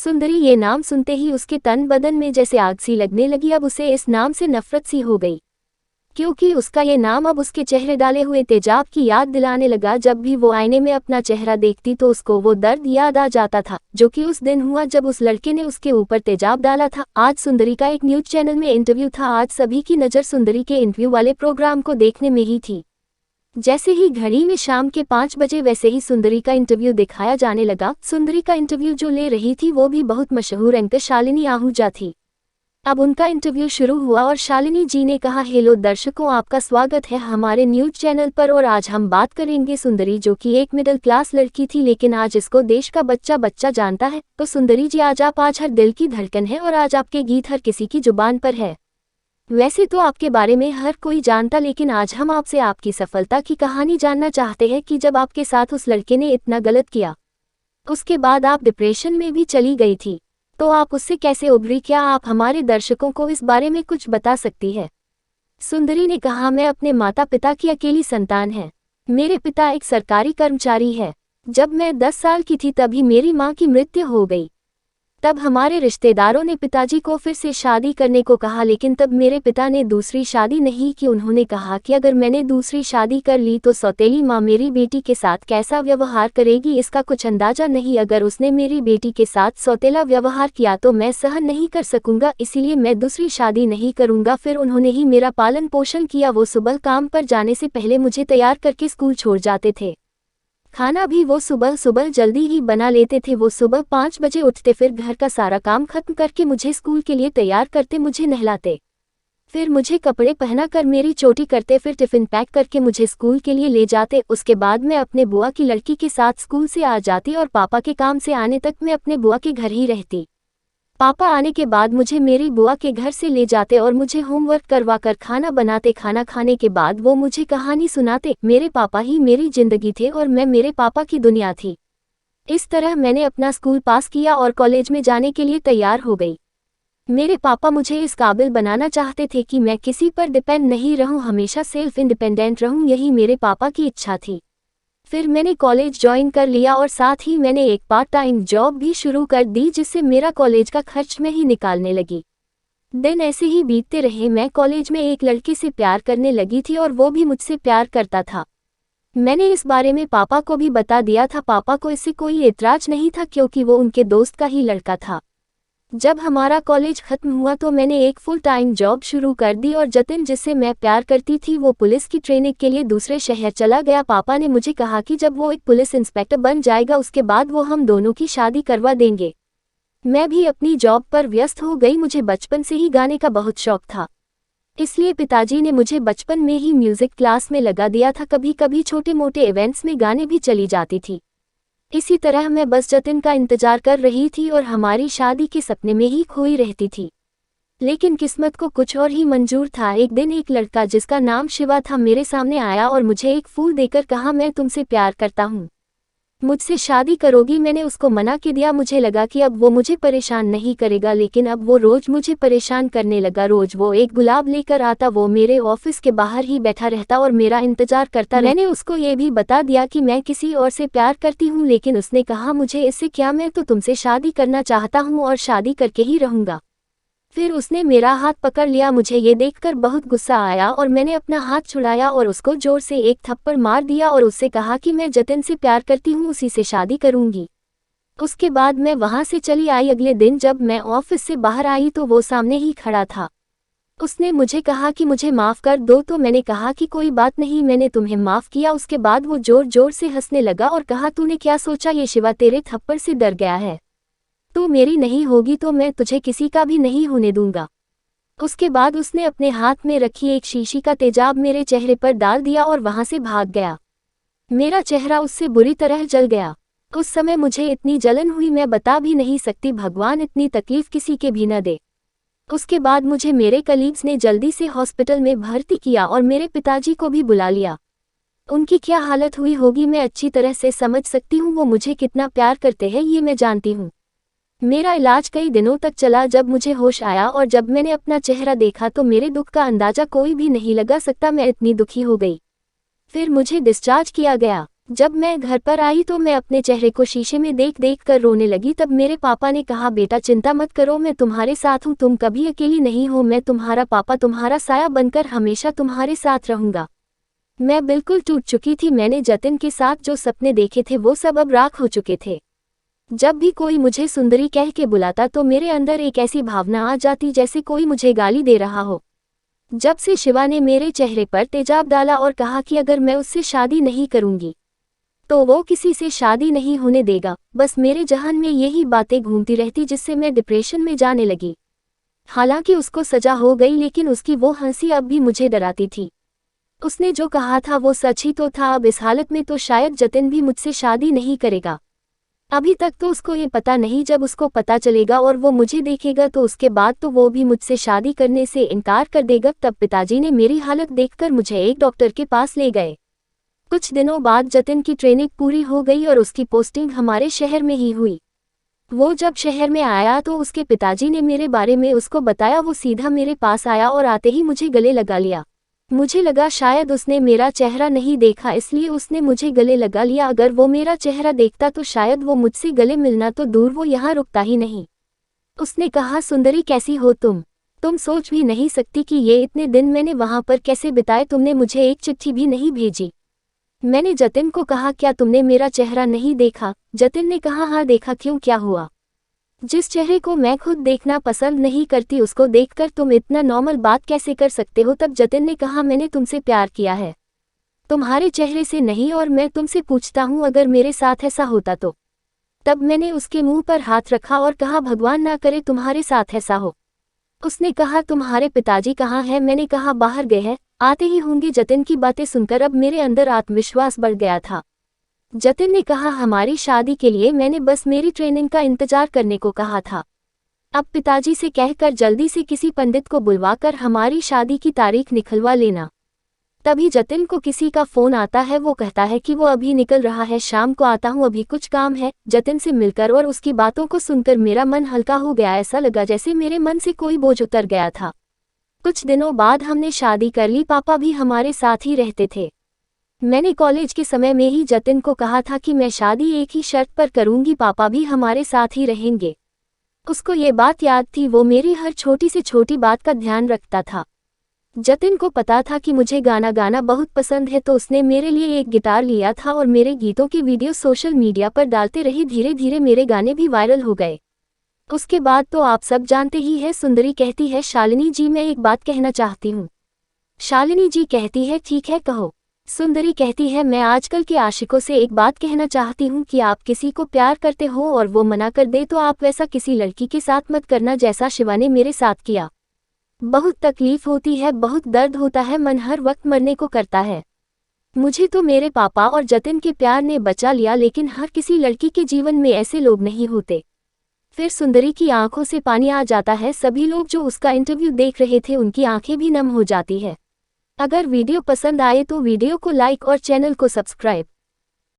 सुंदरी ये नाम सुनते ही उसके तन बदन में जैसे आग सी लगने लगी। अब उसे इस नाम से नफरत सी हो गई, क्योंकि उसका ये नाम अब उसके चेहरे डाले हुए तेजाब की याद दिलाने लगा। जब भी वो आईने में अपना चेहरा देखती तो उसको वो दर्द याद आ जाता था, जो कि उस दिन हुआ जब उस लड़के ने उसके ऊपर तेजाब डाला था। आज सुंदरी का एक न्यूज चैनल में इंटरव्यू था। आज सभी की नज़र सुंदरी के इंटरव्यू वाले प्रोग्राम को देखने में ही थी। जैसे ही घड़ी में शाम के 5 बजे वैसे ही सुंदरी का इंटरव्यू दिखाया जाने लगा। सुंदरी का इंटरव्यू जो ले रही थी वो भी बहुत मशहूर एंकर शालिनी आहूजा थी। अब उनका इंटरव्यू शुरू हुआ और शालिनी जी ने कहा, हेलो दर्शकों, आपका स्वागत है हमारे न्यूज चैनल पर। और आज हम बात करेंगे सुंदरी, जो कि एक मिडिल क्लास लड़की थी लेकिन आज इसको देश का बच्चा बच्चा जानता है। तो सुंदरी जी, आज हर दिल की धड़कन है और आज आपके गीत हर किसी की जुबान पर है। वैसे तो आपके बारे में हर कोई जानता, लेकिन आज हम आपसे आपकी सफलता की कहानी जानना चाहते हैं कि जब आपके साथ उस लड़के ने इतना गलत किया, उसके बाद आप डिप्रेशन में भी चली गई थी, तो आप उससे कैसे उभरी? क्या आप हमारे दर्शकों को इस बारे में कुछ बता सकती है? सुंदरी ने कहा, मैं अपने माता पिता की अकेली संतान है। मेरे पिता एक सरकारी कर्मचारी है। जब मैं 10 साल की थी तभी मेरी मां की मृत्यु हो गई। तब हमारे रिश्तेदारों ने पिताजी को फिर से शादी करने को कहा, लेकिन तब मेरे पिता ने दूसरी शादी नहीं की। उन्होंने कहा कि अगर मैंने दूसरी शादी कर ली तो सौतेली माँ मेरी बेटी के साथ कैसा व्यवहार करेगी, इसका कुछ अंदाजा नहीं। अगर उसने मेरी बेटी के साथ सौतेला व्यवहार किया तो मैं सहन नहीं कर सकूंगा, इसीलिए मैं दूसरी शादी नहीं करूंगा। फिर उन्होंने ही मेरा पालन पोषण किया। वो सुबह काम पर जाने से पहले मुझे तैयार करके स्कूल छोड़ जाते थे। खाना भी वो सुबह सुबह जल्दी ही बना लेते थे। वो सुबह 5 बजे उठते, फिर घर का सारा काम खत्म करके मुझे स्कूल के लिए तैयार करते, मुझे नहलाते, फिर मुझे कपड़े पहना कर मेरी चोटी करते, फिर टिफ़िन पैक करके मुझे स्कूल के लिए ले जाते। उसके बाद मैं अपने बुआ की लड़की के साथ स्कूल से आ जाती और पापा के काम से आने तक मैं अपने बुआ के घर ही रहती। पापा आने के बाद मुझे मेरी बुआ के घर से ले जाते और मुझे होमवर्क करवाकर खाना बनाते। खाना खाने के बाद वो मुझे कहानी सुनाते। मेरे पापा ही मेरी जिंदगी थे और मैं मेरे पापा की दुनिया थी। इस तरह मैंने अपना स्कूल पास किया और कॉलेज में जाने के लिए तैयार हो गई। मेरे पापा मुझे इस काबिल बनाना चाहते थे कि मैं किसी पर डिपेंड नहीं रहूं, हमेशा सेल्फ इंडिपेंडेंट रहूं, यही मेरे पापा की इच्छा थी। फिर मैंने कॉलेज ज्वाइन कर लिया और साथ ही मैंने एक पार्ट टाइम जॉब भी शुरू कर दी, जिससे मेरा कॉलेज का खर्च मैं ही निकालने लगी। दिन ऐसे ही बीतते रहे। मैं कॉलेज में एक लड़के से प्यार करने लगी थी और वो भी मुझसे प्यार करता था। मैंने इस बारे में पापा को भी बता दिया था। पापा को इससे कोई एतराज नहीं था क्योंकि वो उनके दोस्त का ही लड़का था। जब हमारा कॉलेज खत्म हुआ तो मैंने एक फुल टाइम जॉब शुरू कर दी और जतिन, जिससे मैं प्यार करती थी, वो पुलिस की ट्रेनिंग के लिए दूसरे शहर चला गया। पापा ने मुझे कहा कि जब वो एक पुलिस इंस्पेक्टर बन जाएगा उसके बाद वो हम दोनों की शादी करवा देंगे। मैं भी अपनी जॉब पर व्यस्त हो गई। मुझे बचपन से ही गाने का बहुत शौक था, इसलिए पिताजी ने मुझे बचपन में ही म्यूजिक क्लास में लगा दिया था। कभी कभी छोटे मोटे इवेंट्स में गाने भी चली जाती थी। इसी तरह मैं बस जतिन का इंतजार कर रही थी और हमारी शादी के सपने में ही खोई रहती थी। लेकिन किस्मत को कुछ और ही मंजूर था। एक दिन एक लड़का जिसका नाम शिवा था मेरे सामने आया और मुझे एक फूल देकर कहा, मैं तुमसे प्यार करता हूँ, मुझसे शादी करोगी? मैंने उसको मना कर दिया। मुझे लगा कि अब वो मुझे परेशान नहीं करेगा, लेकिन अब वो रोज मुझे परेशान करने लगा। रोज वो एक गुलाब लेकर आता, वो मेरे ऑफिस के बाहर ही बैठा रहता और मेरा इंतजार करता। मैंने उसको ये भी बता दिया कि मैं किसी और से प्यार करती हूँ, लेकिन उसने कहा, मुझे इससे क्या, मैं तो तुमसे शादी करना चाहता हूँ और शादी करके ही रहूँगा। फिर उसने मेरा हाथ पकड़ लिया। मुझे ये देखकर बहुत गुस्सा आया और मैंने अपना हाथ छुड़ाया और उसको जोर से एक थप्पड़ मार दिया और उससे कहा कि मैं जतिन से प्यार करती हूँ, उसी से शादी करूँगी। उसके बाद मैं वहाँ से चली आई। अगले दिन जब मैं ऑफिस से बाहर आई तो वो सामने ही खड़ा था। उसने मुझे कहा कि मुझे माफ़ कर दो, तो मैंने कहा कि कोई बात नहीं, मैंने तुम्हें माफ़ किया। उसके बाद वो जोर जोर से हंसने लगा और कहा, तूने क्या सोचा, ये शिवा तेरे थप्पड़ से डर गया है, तू मेरी नहीं होगी तो मैं तुझे किसी का भी नहीं होने दूंगा। उसके बाद उसने अपने हाथ में रखी एक शीशी का तेजाब मेरे चेहरे पर डाल दिया और वहां से भाग गया। मेरा चेहरा उससे बुरी तरह जल गया। उस समय मुझे इतनी जलन हुई, मैं बता भी नहीं सकती। भगवान इतनी तकलीफ किसी के भी न दे। उसके बाद मुझे मेरे कलीग्स ने जल्दी से हॉस्पिटल में भर्ती किया और मेरे पिताजी को भी बुला लिया। उनकी क्या हालत हुई होगी मैं अच्छी तरह से समझ सकती हूँ। वो मुझे कितना प्यार करते हैं ये मैं जानती हूँ। मेरा इलाज कई दिनों तक चला। जब मुझे होश आया और जब मैंने अपना चेहरा देखा तो मेरे दुख का अंदाजा कोई भी नहीं लगा सकता। मैं इतनी दुखी हो गई। फिर मुझे डिस्चार्ज किया गया। जब मैं घर पर आई तो मैं अपने चेहरे को शीशे में देख देख कर रोने लगी। तब मेरे पापा ने कहा, बेटा चिंता मत करो, मैं तुम्हारे साथ हूँ, तुम कभी अकेली नहीं हो, मैं तुम्हारा पापा तुम्हारा साया बनकर हमेशा तुम्हारे साथ रहूंगा। मैं बिल्कुल टूट चुकी थी। मैंने जतिन के साथ जो सपने देखे थे वो सब अब राख हो चुके थे। जब भी कोई मुझे सुंदरी कह के बुलाता तो मेरे अंदर एक ऐसी भावना आ जाती जैसे कोई मुझे गाली दे रहा हो। जब से शिवा ने मेरे चेहरे पर तेजाब डाला और कहा कि अगर मैं उससे शादी नहीं करूंगी तो वो किसी से शादी नहीं होने देगा, बस मेरे जहन में यही बातें घूमती रहती जिससे मैं डिप्रेशन में जाने लगी। हालांकि उसको सजा हो गई लेकिन उसकी वो हंसी अब भी मुझे डराती थी। उसने जो कहा था वो सच ही तो था। अब इस हालत में तो शायद जतिन भी मुझसे शादी नहीं करेगा। अभी तक तो उसको ये पता नहीं, जब उसको पता चलेगा और वो मुझे देखेगा तो उसके बाद तो वो भी मुझसे शादी करने से इनकार कर देगा। तब पिताजी ने मेरी हालत देखकर मुझे एक डॉक्टर के पास ले गए। कुछ दिनों बाद जतिन की ट्रेनिंग पूरी हो गई और उसकी पोस्टिंग हमारे शहर में ही हुई। वो जब शहर में आया तो उसके पिताजी ने मेरे बारे में उसको बताया। वो सीधा मेरे पास आया और आते ही मुझे गले लगा लिया। मुझे लगा शायद उसने मेरा चेहरा नहीं देखा इसलिए उसने मुझे गले लगा लिया। अगर वो मेरा चेहरा देखता तो शायद वो मुझसे गले मिलना तो दूर वो यहाँ रुकता ही नहीं। उसने कहा, सुंदरी कैसी हो तुम सोच भी नहीं सकती कि ये इतने दिन मैंने वहाँ पर कैसे बिताए। तुमने मुझे एक चिट्ठी भी नहीं भेजी। मैंने जतिन को कहा, क्या तुमने मेरा चेहरा नहीं देखा? जतिन ने कहा, हाँ देखा। क्यों, क्या हुआ? जिस चेहरे को मैं खुद देखना पसंद नहीं करती उसको देखकर तुम इतना नॉर्मल बात कैसे कर सकते हो? तब जतिन ने कहा, मैंने तुमसे प्यार किया है, तुम्हारे चेहरे से नहीं, और मैं तुमसे पूछता हूँ अगर मेरे साथ ऐसा होता तो। तब मैंने उसके मुंह पर हाथ रखा और कहा, भगवान ना करे तुम्हारे साथ ऐसा हो। उसने कहा, तुम्हारे पिताजी कहाँ हैं? मैंने कहा, बाहर गए हैं, आते ही होंगे। जतिन की बातें सुनकर अब मेरे अंदर आत्मविश्वास बढ़ गया था। जतिन ने कहा, हमारी शादी के लिए मैंने बस मेरी ट्रेनिंग का इंतजार करने को कहा था। अब पिताजी से कहकर जल्दी से किसी पंडित को बुलवाकर हमारी शादी की तारीख निकलवा लेना। तभी जतिन को किसी का फोन आता है। वो कहता है कि वो अभी निकल रहा है, शाम को आता हूँ, अभी कुछ काम है। जतिन से मिलकर और उसकी बातों को सुनकर मेरा मन हल्का हो गया। ऐसा लगा जैसे मेरे मन से कोई बोझ उतर गया था। कुछ दिनों बाद हमने शादी कर ली। पापा भी हमारे साथ ही रहते थे। मैंने कॉलेज के समय में ही जतिन को कहा था कि मैं शादी एक ही शर्त पर करूंगी, पापा भी हमारे साथ ही रहेंगे। उसको ये बात याद थी, वो मेरी हर छोटी से छोटी बात का ध्यान रखता था। जतिन को पता था कि मुझे गाना गाना बहुत पसंद है तो उसने मेरे लिए एक गिटार लिया था और मेरे गीतों की वीडियो सोशल मीडिया पर डालते रही। धीरे धीरे मेरे गाने भी वायरल हो गए। उसके बाद तो आप सब जानते ही है। सुंदरी कहती है, शालिनी जी मैं एक बात कहना चाहती हूँ। शालिनी जी कहती है, ठीक है कहो। सुंदरी कहती है, मैं आजकल के आशिकों से एक बात कहना चाहती हूँ कि आप किसी को प्यार करते हो और वो मना कर दे तो आप वैसा किसी लड़की के साथ मत करना जैसा शिवा ने मेरे साथ किया। बहुत तकलीफ होती है, बहुत दर्द होता है, मन हर वक्त मरने को करता है। मुझे तो मेरे पापा और जतिन के प्यार ने बचा लिया, लेकिन हर किसी लड़की के जीवन में ऐसे लोग नहीं होते। फिर सुंदरी की आंखों से पानी आ जाता है। सभी लोग जो उसका इंटरव्यू देख रहे थे उनकी आंखें भी नम हो जाती है। अगर वीडियो पसंद आए तो वीडियो को लाइक और चैनल को सब्सक्राइब